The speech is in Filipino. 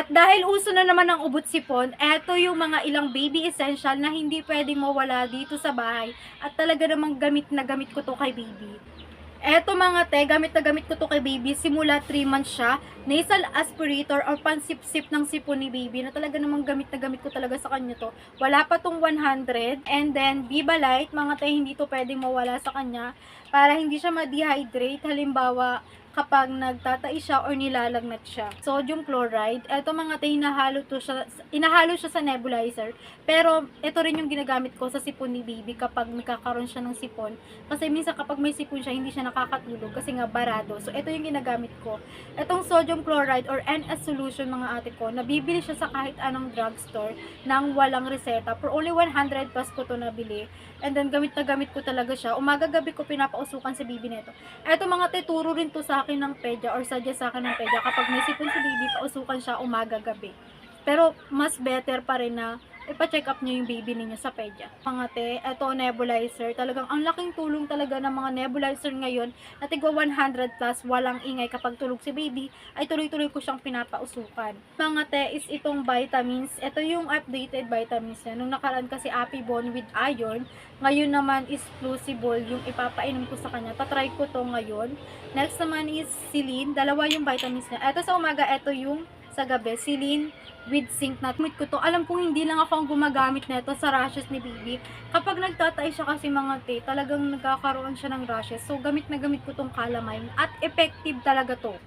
At dahil uso na naman ang ubot sipon, eto yung mga ilang baby essential na hindi pwedeng mawala dito sa bahay at talaga namang gamit na gamit ko to kay baby. Eto mga te, gamit na gamit ko to kay baby simula 3 months siya. Nasal aspirator or pansip-sip ng sipon ni baby na talaga namang gamit na gamit ko talaga sa kanya to. Wala pa tong 100. And then, Viva Light, mga te, hindi to pwedeng mawala sa kanya para hindi siya ma-dehydrate. Halimbawa, kapag nagtatai siya or nilalagnat siya. Sodium chloride, eto mga te, inahalo siya sa nebulizer. Pero, ito rin yung ginagamit ko sa sipon ni baby kapag nagkakaroon siya ng sipon. Kasi minsan kapag may sipon siya, hindi siya nakakatulog kasi nga barado. So, ito yung ginagamit ko. Itong sodium chloride or NS solution mga ate ko, nabibili siya sa kahit anong drugstore nang walang reseta. For only 100 plus ko to nabili. And then, gamit na gamit ko talaga siya. Umaga-gabi ko pinapausukan sa baby nito. Eto mga teturo rin to sa akin ng pedya or suggest sa akin ng pedya. Kapag may sipon si baby, pausukan siya umaga-gabi. Pero, mas better pa rin na ipa-check up nyo yung baby ninyo sa pedya. Mga te, eto nebulizer. Talagang ang laking tulong talaga ng mga nebulizer ngayon na tigwa 100 plus, walang ingay kapag tulog si baby, ay tuloy-tuloy ko siyang pinapausukan. Mga te, is itong vitamins. Ito yung updated vitamins niya. Nung nakaraan kasi Apibon with iron, ngayon naman is Flucibol yung ipapainom ko sa kanya. Tatry ko to ngayon. Next naman is Silin. Dalawa yung vitamins niya. Ito sa umaga, ito yung sa gabi. Silin with zinc na gamit ko to. Alam kong hindi lang ako ang gumagamit nito sa rashes ni baby. Kapag nagtatay siya kasi mga te, talagang nagkakaroon siya ng rashes. So, gamit na gamit ko tong calamine at effective talaga to.